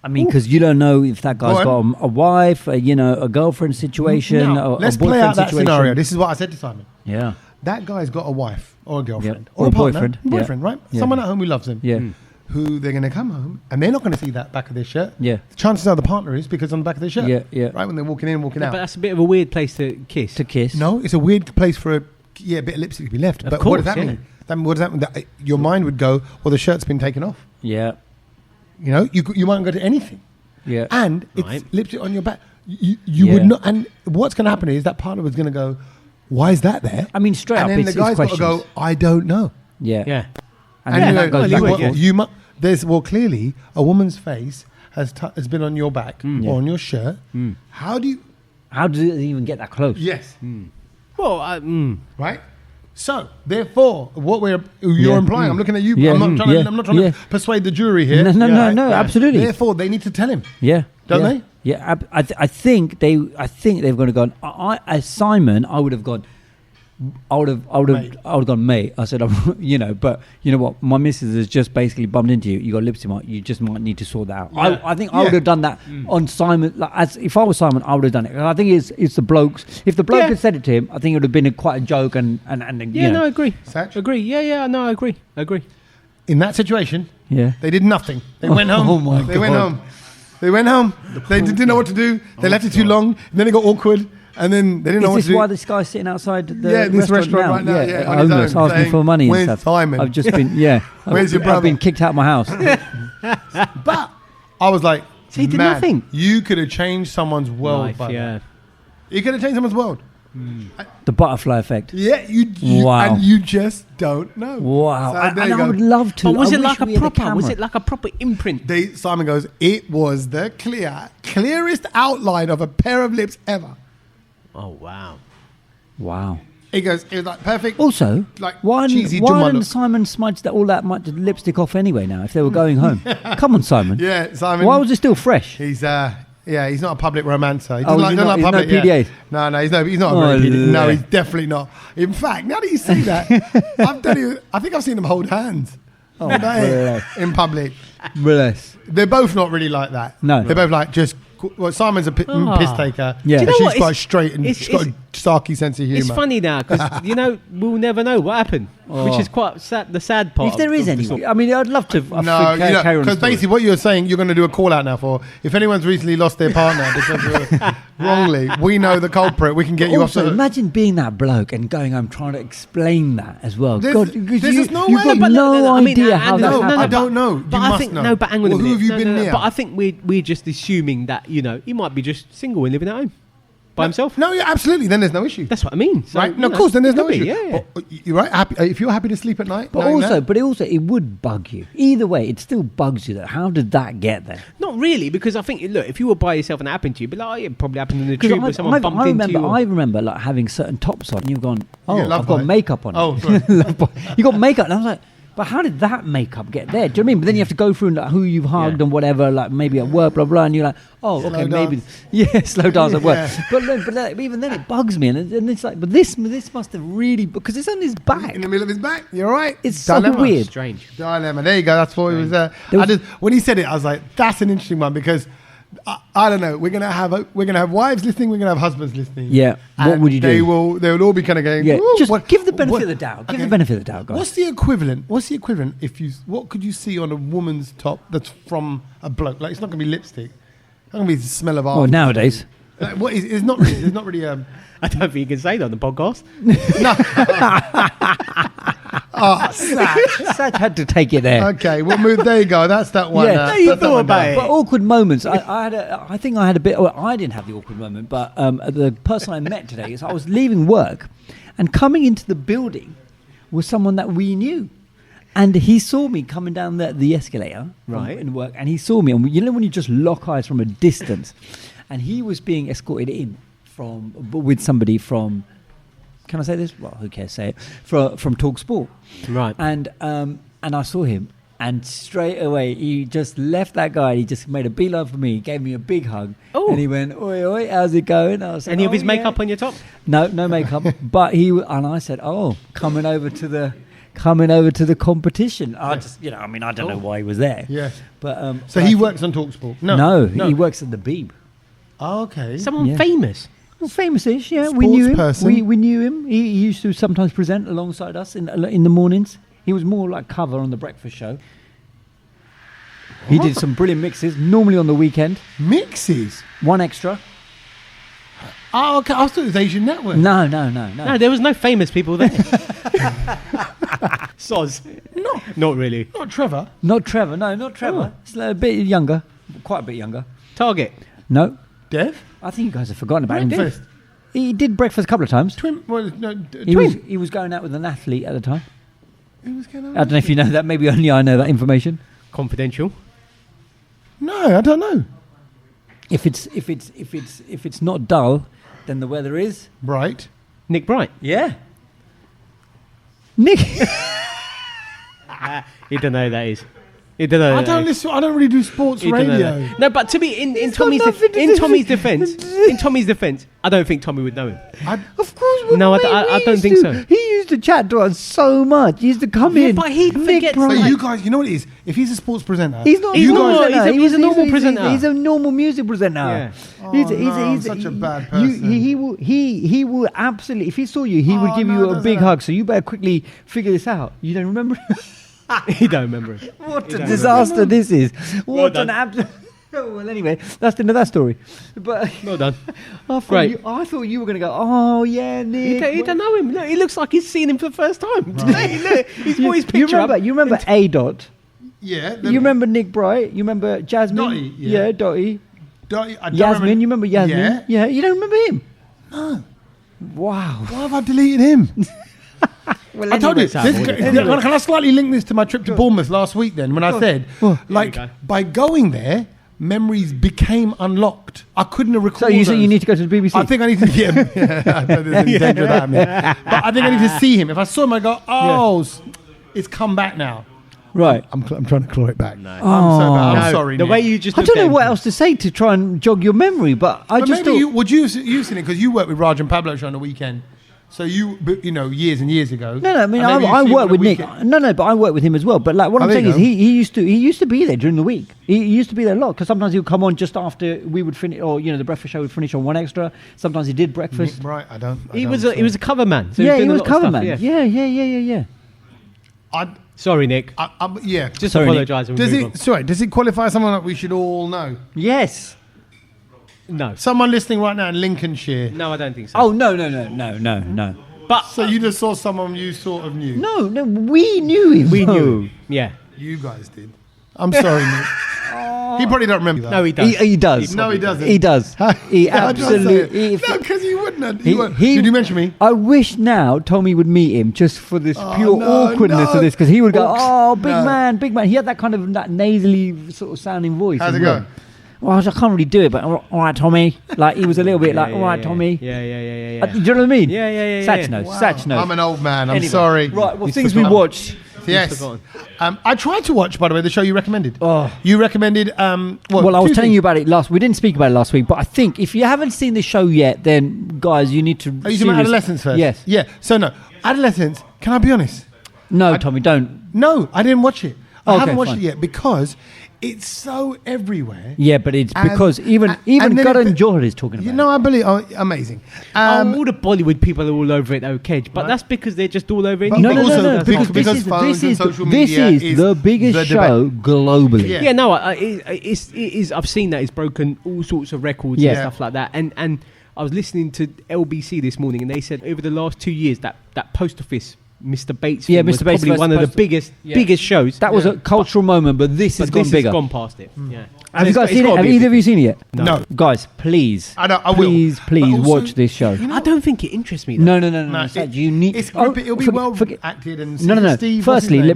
I mean, because you don't know if that guy's got a wife, a girlfriend situation, Now, a let's boyfriend play out that situation. scenario. This is what I said to Simon. Yeah. That guy's got a wife or a girlfriend Yep. or Or a a partner, boyfriend. Yeah. boyfriend, right? Yeah. Someone at home who loves them. Yeah. Who they're going to come home and they're not going to see that back of their shirt. Yeah. The chances are the partner is because on the back of their shirt. Yeah, yeah. Right when they're walking in, walking But out. that's a bit of a weird place to kiss. To kiss. No, it's a weird place for a bit of lipstick to be left. Of But course, what does that yeah. mean? What does that mean? That your mind would go, well, the shirt's been taken off. Yeah. You know, you mightn't go to anything. Yeah. And Right. it's lipstick on your back. You Yeah. would not. And what's going to happen is that partner was going to go, why is that there? I mean, straight and up, then it's the guy's got to questions. go, I don't know. Yeah. Yeah. And And then you that go, goes you back would, and yeah. forth. clearly a woman's face has been on your back Yeah. or on your shirt. How do you? How does it even get that close? Yes. Well, Right. So therefore, what you're Yeah. implying, I'm looking at you. Yeah. I'm not trying, Yeah. I'm not trying Yeah. to persuade the jury here. No, absolutely. Therefore, they need to tell him. Yeah. Don't yeah. they? Yeah. I think they've gone to go. As Simon, I would have gone. I would have gone, mate. I said, but you know what? My missus has just basically bumped into you. You got lipstick mark. You just might need to sort that out. Yeah. I think I would have done that on Simon. Like, if I was Simon, I would have done it. I think it's the blokes. If the bloke Yeah. had said it to him, I think it would have been quite a joke. And yeah, no, I agree. Satch? Agree. Yeah, no, I agree. In that situation, yeah. they did nothing. They went home. Oh my They went God. home. They went home. They didn't know what to do. They left it too long. And then it got awkward. And then they didn't know Is what this to do. why this guy's sitting outside the this restaurant right now, yeah, on his homeless, own, asking saying, for money and "Where's stuff. Simon? I've just been, Where's your I've brother?" been kicked out of my house. But I was like, So he did man, nothing? you could have changed someone's world. Life, by yeah. that. You could have changed someone's world. The butterfly effect. Yeah, you Wow. and you just don't know. Wow. So And there you I go. would love to. But was I it wish like we had a proper? Was camera. it like a proper imprint? Simon goes, it was the clearest outline of a pair of lips ever. Oh wow. Wow. He goes, it was like perfect. Also, Like why cheesy didn't Jumma look. Simon smudge all that much lipstick off anyway now if they were going home? Come on, Simon. Yeah, Simon. Why was it still fresh? He's he's not a public romancer. He Oh, doesn't he's not- like he's no public. PDA? No, he's not a Oh, very PDA. No, le- he's definitely not. In fact, now that you say that, I think I've seen them hold hands. Oh, Haven't I? bless. In public. Bless. They're both not really like that. No. They're both like just. Well, Simon's a piss taker. Yeah. And Do you know she's what? quite straight and she's got a sarky sense of humour. It's funny now because we'll never know what happened, which is quite sad. The sad part. If there is any, I mean, I'd love to. Because basically, what you're saying, you're going to do a call out now for. If anyone's recently lost their partner because wrongly, we know the culprit. We can get you off. Also, imagine being that bloke and going home trying to explain that as well. God, this is no you've way. got no idea how that happened. I don't know. But I think know. But hang on a minute. Who have you been near? But I think we're just assuming that he might be just single and living at home by himself. No, yeah, absolutely. Then there's no issue. That's what I mean. So, right? No, of course. Then there's no issue. Yeah. You're right. Happy, if you're happy to sleep at night, but it would bug you. Either way, it still bugs you. That how did that get there? Not really, because I think if you were by yourself and it happened to you, but it probably happened in the tube or someone bumped into you. I remember like having certain tops on, and you've gone, I've got makeup on. Oh, sorry. You got makeup, and I was like. But how did that makeup get there? Do you know what I mean? But then you have to go through like, who you've hugged and whatever, like maybe at work, blah, blah, and you're like, slow dance. Maybe. Yeah, slow dance at work. But even then it bugs me. And it's like, but this must have really, because it's on his back. In the middle of his back? You're right. It's so weird. Strange. Dilemma. There you go. That's what it was. When he said it, I was like, that's an interesting one because I don't know. We're gonna have wives listening. We're gonna have husbands listening. Yeah. What would you do? They will all be kind of going. Yeah. Just give the benefit of the doubt. Give the benefit of the doubt, guys. What's the equivalent? What could you see on a woman's top that's from a bloke? Like it's not gonna be lipstick. It's not gonna be the smell of arse. Oh, nowadays. What is? It's not really. It's not really. I don't think you can say that on the podcast. Saj had to take it there. Okay, we'll move. There you go. That's that one. Yeah, you thought about it. But awkward moments. I think I had a bit. Well, I didn't have the awkward moment, but the person I met today is I was leaving work, and coming into the building was someone that we knew. And he saw me coming down the escalator in work, and he saw me. And when you just lock eyes from a distance, and he was being escorted in with somebody from. Can I say this? Well, who cares? Say it from Talk Sport, right? And I saw him, and straight away he just left that guy. He just made a beeline for me. He gave me a big hug, and he went, "Oi, oi, how's it going?" I was like, Any of his makeup on your top? No makeup. But I said, coming over to the competition. I just, I don't know why he was there. Yeah. But so he works on Talk Sport. No, he works at the Beeb. Oh, okay. Someone famous. Well, famous-ish, yeah. Sports We knew him. person. We knew him. He used to sometimes present alongside us in the mornings. He was more like cover on the breakfast show. He did some brilliant mixes, normally on the weekend. Mixes? One extra. Oh, okay. I thought it was Asian Network. No. No, there was no famous people there. Soz. Not really. Not Trevor. Not Trevor. No, not Trevor. Oh. It's a bit younger. Quite a bit younger. Target. No. Dev? I think you guys have forgotten about him. Breakfast. He did breakfast a couple of times. Twin. He was going out with an athlete at the time. Who was going on? I don't know if you know that. Maybe only I know that information. Confidential. No, I don't know. If it's not dull, then the weather is Bright. Nick Bright. Yeah. Nick. You don't know who that is. You don't know. I don't listen. I don't really do sports radio. No, but to be in Tommy's defense, I don't think Tommy would know him. Of course. No, I don't think so. He used to chat to us so much. He used to come in. But he'd forget. So you guys, you know what it is? If he's a sports presenter, he's not. He's a normal presenter. He's a normal music presenter. Yeah. I'm such a bad person. He will absolutely. If he saw you, he would give you a big hug. So you better quickly figure this out. You don't remember? He don't remember it. What a disaster this is. What an absolute. Well, anyway, that's the end of that story. But well done. I thought you were going to go, oh, yeah, Nick. You don't know him. Look, he looks like he's seen him for the first time today. Look, he's got his picture You remember A. Dot? Yeah. You remember Nick Bright? You remember Jasmine? Dotty, yeah. Dotty. Yasmin, you remember Yasmin? Yeah. You don't remember him? No. Wow. Why have I deleted him? Well, I told you. anyway. Can I slightly link this to my trip to Bournemouth last week then? When I said, by going there, memories became unlocked. I couldn't have recorded. So you say you need to go to the BBC? I think I need to see him. There's any danger of that happening. But I think I need to see him. If I saw him, I go, it's come back now. Right. I'm trying to claw it back. No. I'm sorry. The Nick. way you just I don't know what else to say to try and jog your memory, but I just maybe thought... you've seen it because you work with Raj and Pablo show on the weekend. So years and years ago. No. I mean, I work with Nick. No, but I work with him as well. But like, what I'm saying is, he used to be there during the week. He used to be there a lot because sometimes he would come on just after we would finish, or the breakfast show would finish on one extra. Sometimes he did breakfast. Right, He was a cover man. So he was cover man. Yeah. Sorry, Nick. Yeah. Just apologise. Does it qualify someone that we should all know? Yes. No. Someone listening right now in Lincolnshire. No, I don't think so. Oh, no. But so you just saw someone you sort of knew? No, we knew him. We knew him. Yeah. You guys did. I'm sorry, Nick. He probably don't remember that. No, he does. He does. No, he doesn't. He does. He absolutely... No, because he wouldn't. Did you mention me? I wish now Tommy would meet him just for this pure awkwardness of this, because he would go, big man. He had that kind of that nasally sort of sounding voice. How's it go? Well, I can't really do it, but all right, Tommy. Like, he was a little bit all right, Tommy. Yeah. Do you know what I mean? Yeah. Satch knows. Satch knows. I'm an old man. I'm sorry. Right, well, things we watched. Yes. I tried to watch, by the way, the show you recommended. Oh. You recommended, well, I was telling you about it we didn't speak about it last week, but I think if you haven't seen the show yet, then, guys, you need to... Are you talking about Adolescence first? Yes. Yeah. So, no. Adolescence, can I be honest? No, Tommy, don't. No, I didn't watch it. I haven't watched fine. it yet because it's so everywhere. Yeah, but it's because even Karan Johar is talking about it. I believe... amazing. All the Bollywood people are all over it, okay? But that's because they're just all over it. No. Because phones and social media is the biggest show globally. Yeah, no, it is. I've seen that it's broken all sorts of records and stuff like that. And I was listening to LBC this morning, and they said over the last 2 years that Post Office Mr. Bates was probably one of the biggest shows. That was a cultural moment, but this has gone bigger. Gone past it. Yeah. Have you guys seen it? Have either of you seen it yet? No. Guys, please. I will. Please watch this show. I don't think it interests me. Though. No. You need. It'll be well acted and. No. Steve, firstly,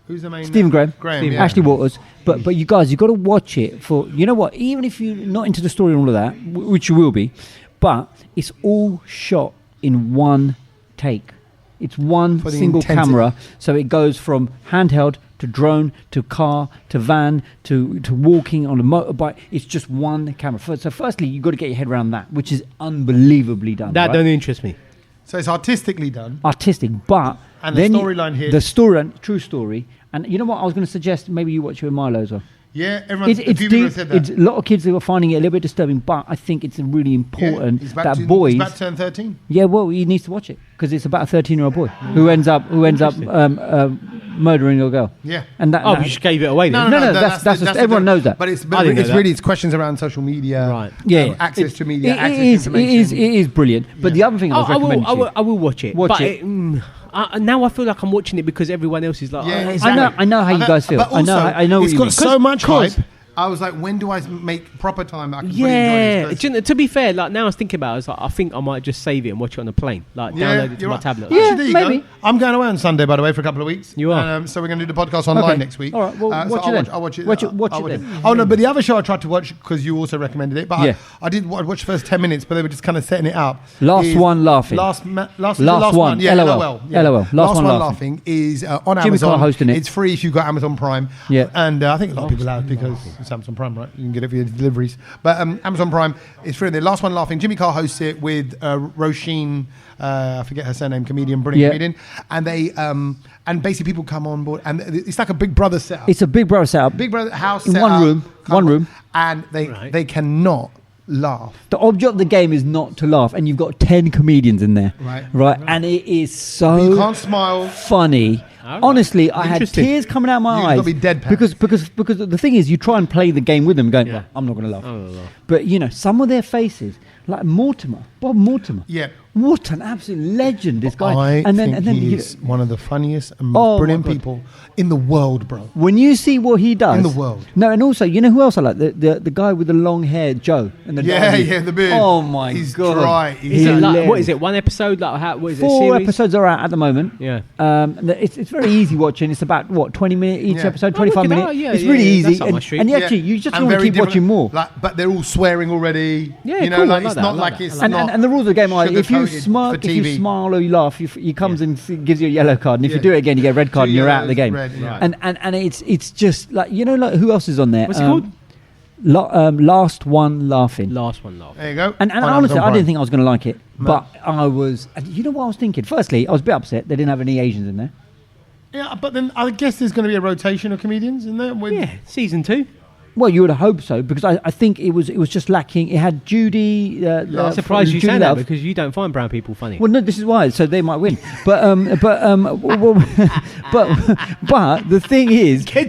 who's the main? Stephen Graham. Yeah. Ashley Waters. But you guys, you've got to watch it for. You know what? Even if you're not into the story and all of that, which you will be, but it's all shot in one take. It's one single camera, so it goes from handheld to drone to car to van to walking on a motorbike. It's just one camera. So firstly, you've got to get your head around that, which is unbelievably done. That don't interest me. So it's artistically done. But and the storyline here. The storyline, true story. And you know what? I was going to suggest maybe you watch it with Milo as well. Yeah, a few people have said that. A lot of kids who are finding it a little bit disturbing, but I think it's really important that boys... He's about to turn 13. Yeah, well, he needs to watch it because it's about a 13-year-old boy who ends up murdering a girl. Yeah. And we just gave it away then. No, that's everyone knows that. But it's questions around social media, right? Access to media, access to information. It is brilliant. But the other thing I will watch it. Watch it. Now I feel like I'm watching it because everyone else is like, I know how you guys feel. But also, I know it's got so much hype. I was like, when do I make proper time that I can really enjoy this? To be fair, like now I was thinking about it, I was like, I think I might just save it and watch it on a plane, like download it to my tablet. Yeah, maybe. I'm going away on Sunday, by the way, for a couple of weeks. You are. So we're going to do the podcast online next week. All right, well, watch it then. I'll watch it. Watch it then. Oh no, but the other show I tried to watch because you also recommended it, but I did watch the first 10 minutes, but they were just kind of setting it up. Last one laughing. Last one. Yeah, LOL. Last one laughing is on Jimmy Amazon. Carr hosting it. It's free if you've got Amazon Prime. Yeah, and I think a lot of people have because it's Amazon Prime, right? You can get it via deliveries. But Amazon Prime is free. The Last One Laughing. Jimmy Carr hosts it with Roisin, I forget her surname, brilliant comedian. And they and basically people come on board, and it's like a Big Brother setup. It's a Big Brother setup. Big Brother house in setup, one room, and they cannot laugh. The object of the game is not to laugh, and you've got 10 comedians in there, right? And it is so you can't smile. Funny. Honestly, I had tears coming out of my eyes. Be deadpan. Because the thing is, you try and play the game with them, going, I'm not going to laugh. But some of their faces, like Bob Mortimer. Yeah. What an absolute legend this guy. I think he's one of the funniest and most brilliant people in the world, bro. When you see what he does. In the world. No, and also, you know who else I like? The guy with the long hair, Joe. And the the beard. Oh, my God. He's dry. What is it, one episode? What is it, 4 episodes are out at the moment. Yeah. It's very easy watching. It's about, 20 minutes each episode, 25 minutes. It's really easy. And actually, you just want to keep watching more. But they're all swearing already. Yeah, it's not like it's not. And the rules of the game are, if you smirk, if you smile or you laugh, he comes and gives you a yellow card, and if you do it again, you get a red card, and you're out of the game. And it's just like, like who else is on there? What's it called? Last One Laughing. Last One Laughing. There you go. And honestly, I didn't think I was going to like it, but I was. You know what I was thinking? Firstly, I was a bit upset they didn't have any Asians in there. Yeah, but then I guess there's going to be a rotation of comedians in there. Yeah, season 2. Well, you would have hoped so, because I think it was just lacking. It had Judy. I'm surprised you say that, because you don't find brown people funny. Well, no, this is why. So they might win. But the thing is, go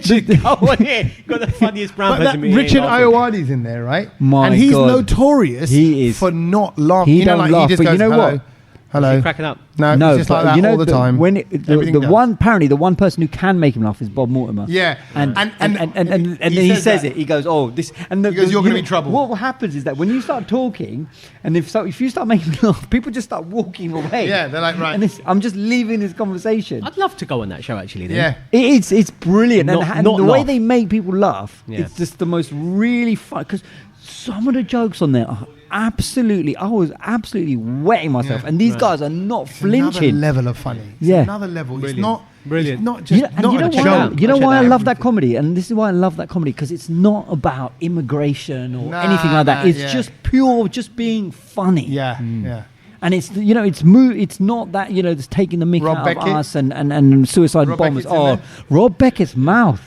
on here. Got the funniest brown person. Richard Ayoade's in there, right? My and he's God. notorious for not laughing. He don't laugh, he just but goes, you know hello. what? Hello. Cracking up. No, it's just like that all the time. When apparently the one person who can make him laugh is Bob Mortimer. Yeah, and then he says it. He goes, "Oh, this," and he goes, "You're going to be in trouble." What happens is that when you start talking, and if you start making me laugh, people just start walking away. Yeah, they're like, right. And I'm just leaving this conversation. I'd love to go on that show actually. Then. Yeah, it's brilliant, and the way laugh. they make people laugh, Yeah. it's just the most really fun. Because some of the jokes on there are I was absolutely wetting myself, and these guys are not flinching. Another level of funny. It's another level. Brilliant. It's not brilliant. It's not just not a joke. You know why I love that comedy, and this is why I love that comedy, because it's not about immigration or anything like that. It's just pure, just being funny. Yeah, yeah. And it's it's not that it's taking the mick out of us and suicide bombers. Rob Beckett's mouth.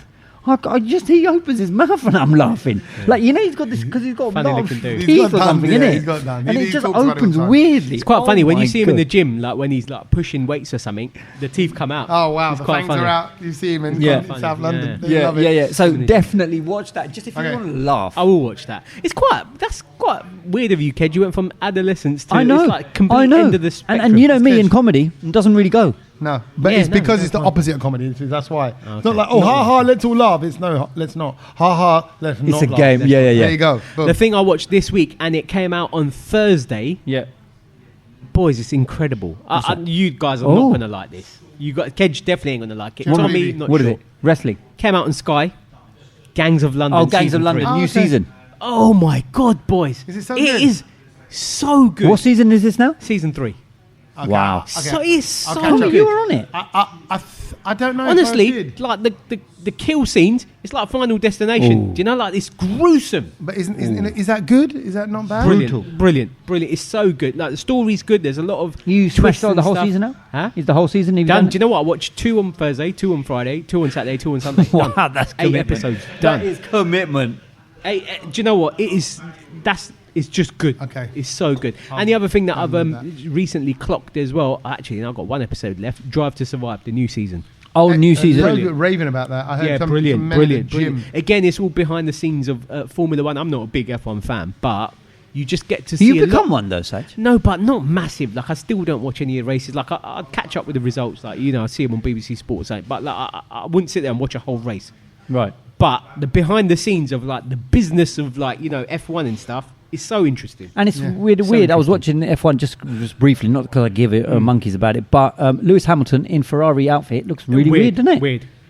He opens his mouth and I'm laughing. Yeah. He's got this, because he's got a lot of teeth or something in it. He's got done. And it just opens weirdly. It's quite funny when you see him in the gym, like when he's like pushing weights or something, the teeth come out. Oh wow, it's the quite fangs funny. are out. You see him in South London. Yeah. So definitely watch that, just if you want to laugh. I will watch that. That's quite weird of you, Ked. You went from adolescence to it's like complete end of the spectrum. And me in comedy, it doesn't really go. No, but it's because it's the opposite of comedy. That's why. Okay. It's not like, ha ha, let's all laugh. It's no, let's not. Ha ha, let's not laugh. It's a game. Yeah. There you go. Boom. The thing I watched this week, and it came out on Thursday. Yeah. Boys, it's incredible. You guys are not going to like this. Kedge definitely ain't going to like it. Tommy, not what sure. is it? Wrestling. Came out on Sky. Gangs of London. Oh, Gangs of London. New season. Oh my God, boys. Is it so good? It is so good. What season is this now? Season 3. Okay. Wow. Okay. So it's so good. You were on it. I don't know. Honestly, like the kill scenes, it's like Final Destination. Do you know, like it's gruesome. But is that good? Is that not bad? Brilliant. It's so good. Like the story's good. There's a lot of you smashed on the whole season now. Huh? Is the whole season even done? Do you know what? I watched 2 on Thursday, 2 on Friday, 2 on Saturday, 2 on Sunday. Wow, that's 8 episodes done. That is commitment. Do you know what? It's just good. Okay. It's so good. And the other thing that I've recently clocked as well, actually, I've got 1 episode left, Drive to Survive, the new season. Oh, new season. Brilliant. Raving about that. I heard brilliant. Again, it's all behind the scenes of Formula 1. I'm not a big F1 fan, but you just get to see you become one though, Saj? No, but not massive. Like, I still don't watch any of the races. Like, I'd catch up with the results. Like, I see them on BBC Sports. But like, I wouldn't sit there and watch a whole race. Right. But the behind the scenes of like the business of like, F1 and stuff is so interesting. And it's weird. I was watching F1 just briefly, not because I give it monkeys about it, but Lewis Hamilton in Ferrari outfit looks really weird, doesn't it?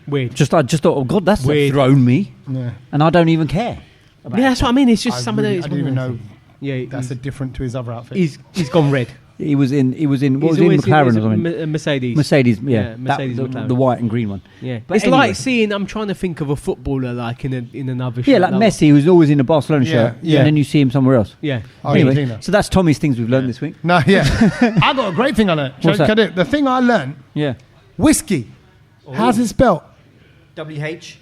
Weird. I just thought, oh God, that's weird. Thrown me. Yeah. And I don't even care. That's what I mean. It's just some of those. I didn't even know. Yeah, that's different to his other outfit. He's gone red. He was in McLaren or something. Mercedes, yeah. Mercedes, the white and green one. Yeah. But it's anyway. Like seeing, I'm trying to think of a footballer like in another shirt. Yeah, like Messi, who's always in a Barcelona shirt. Yeah. And then you see him somewhere else. Yeah. Anyway, so that's Tommy's things we've learned this week. No, yeah. I got a great thing on it. What's that? The thing I learned. Yeah. Whiskey. How's it spelled? WHISKEY.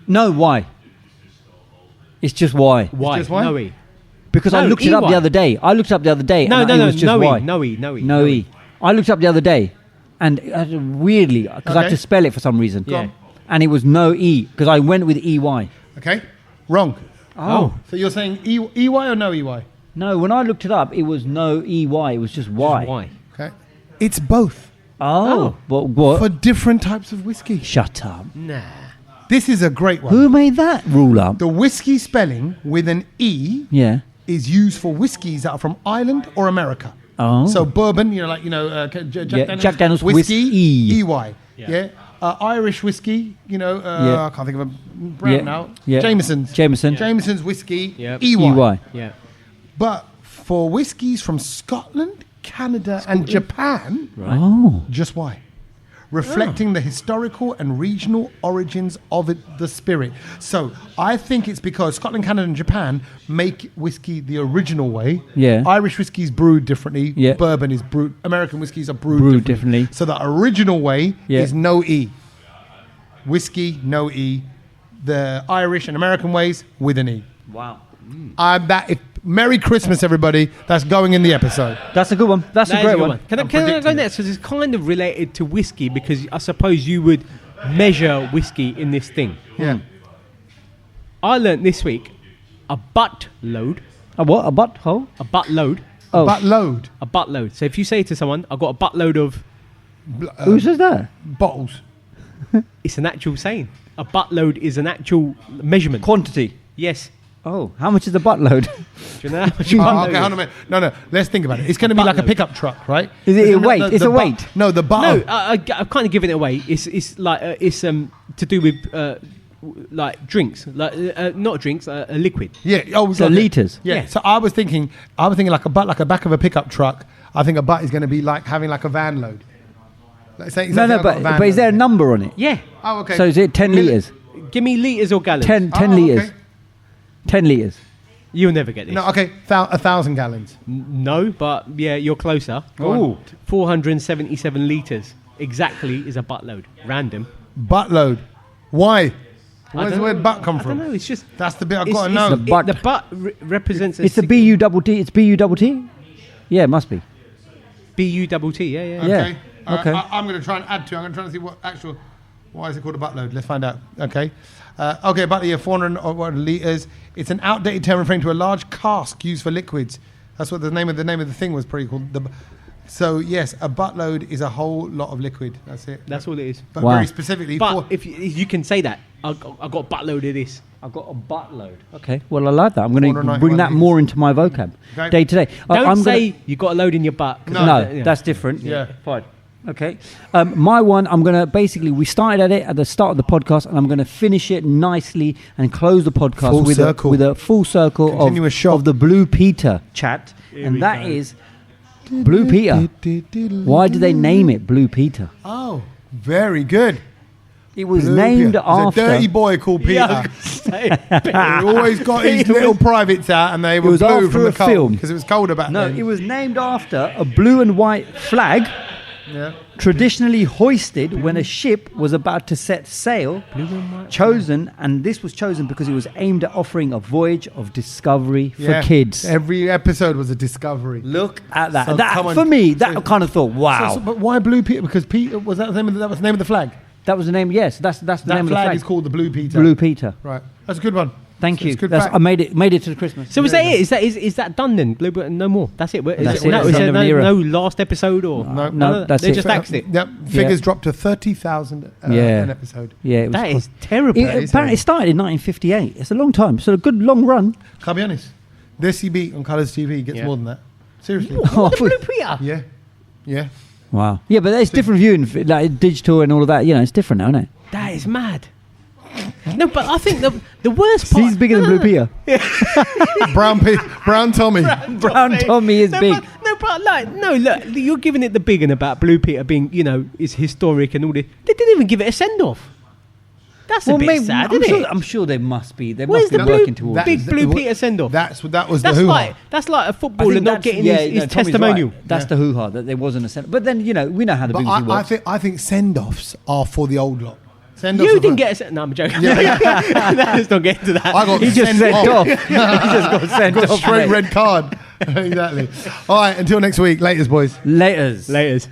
No, Y. It's just Y. Why? Just Y? No E. Because I looked it up the other day. No, no, E. No E. I looked up the other day, and weirdly, because I had to spell it for some reason. Yeah. And it was no E, because I went with EY. Okay. Wrong. Oh. So you're saying EY or no EY? No, when I looked it up, it was no EY. It was just Y. Okay. It's both. Oh. What? For different types of whiskey. Shut up. Nah. This is a great one. Who made that rule up? The whiskey spelling with an E is used for whiskies that are from Ireland or America. Oh. So bourbon, Jack Daniel's whiskey. EY. Yeah. Irish whiskey, I can't think of a brand now. Yeah. Jameson's whiskey, EY. Yeah. But for whiskies from Scotland, Canada, and Japan, right. just Y. reflecting the historical and regional origins of the spirit. So I think it's because Scotland, Canada and Japan make whiskey the original way. Yeah. Irish whiskey is brewed differently. Yeah. Bourbon is brewed. American whiskies are brewed differently. So the original way is no E. Whiskey, no E. The Irish and American ways with an E. Wow. Merry Christmas, everybody. That's going in the episode. That's a good one. That's a great one. Can I go next? Because it's kind of related to whiskey, because I suppose you would measure whiskey in this thing. Yeah. I learnt this week a butt load. A what? A butthole? A butt load. Oh. Butt load. A butt load. So if you say to someone, I've got a butt load of... Who says that? Bottles. It's an actual saying. A butt load is an actual measurement. Quantity. Yes. Oh, how much is a butt load? Do you know how much a butt load okay, hold on a minute. No. Let's think about it. It's going to be like a pickup truck, right? Is it a weight? It's a weight. No, the butt. No, I've kind of given it away. It's like it's to do with like drinks, like not drinks, a liquid. Yeah. Oh, so litres. Yeah. So I was thinking like a butt, like a back of a pickup truck. I think a butt is going to be like having like a van load. Like but is there a number on it? Yeah. Oh, okay. So is it 10 litres? Give me litres or gallons. 10 litres. Okay. 10 litres. You'll never get this. No, okay, 1,000 gallons. No, but yeah, you're closer. Oh. 477 litres exactly is a buttload. Random. Buttload. Why? Where's the word butt come from? I don't know. It's just that's the bit I've got to know. The butt represents. It's the B-U-double-T. It's B-U-double-T. Yeah, it must be. B-U-double-T. Yeah. Okay. Okay. I'm going to try and add to. I'm going to try and see what actual. Why is it called a buttload? Let's find out. Okay. Buttload, 400 litres. It's an outdated term referring to a large cask used for liquids. That's what the name of the thing was pretty called. So yes, a buttload is a whole lot of liquid. That's it. That's all it is. But very specifically. But if you can say that, I got a buttload of this. I've got a buttload. Okay. Well, I like that. I'm going to bring that litres. more into my vocab day to day. Don't say you got a load in your butt. No, that's different. Yeah. Fine. Okay. My one, I'm going to basically, we started at it at the start of the podcast, and I'm going to finish it nicely and close the podcast with a full circle of the Blue Peter chat. And that is Blue Peter. Why did they name it Blue Peter? Oh, very good. It was named after... There's a dirty boy called Peter. Yeah, he always got his little privates out, and they were blue from the cold because it was colder back then. No, it was named after a blue and white flag traditionally hoisted when a ship was about to set sail. And this was chosen because it was aimed at offering a voyage of discovery for kids. Every episode was a discovery. Look at that. So for me, that kind of thought, wow. But why Blue Peter? Because Peter was that the name of the flag. That was the name. Yes, that's the name of the flag. That flag is called the Blue Peter. Blue Peter. Right. That's a good one. Thank you. I made it to the Christmas. So is that it? Is that done then? Blue Britain, no more. That's it. That's it. Is there no last episode or no? That's they it. just axed it. Yep. Figures dropped to 30,000 an episode. Yeah, that is terrible. Apparently, it started in 1958. It's a long time. So a good long run. Can I be honest? This CB on Colours TV gets more than that. Seriously. What, Blue Peter? Yeah. Wow. Yeah, but there's different viewing, like digital and all of that. You know, it's different now, isn't it? That is mad. No, but I think the worst part... He's bigger than Blue Peter. Brown Tommy. Brown Tommy is big. Look, you're giving it the big one about Blue Peter being, is historic and all this. They didn't even give it a send-off. That's a bit sad, isn't it? I'm sure there must be. Where's the working towards big Blue Peter send-off? That was the hoo-ha. That's like a footballer not getting his testimonial. Right. That's the hoo-ha, that there wasn't a send-off. But then, we know how the BBC works. I think send-offs are for the old lot. You didn't get a send. No, I'm joking. Let's not get into that. I got sent off. He just got sent off. Straight red card. Exactly. All right, until next week. Laters, boys. Laters.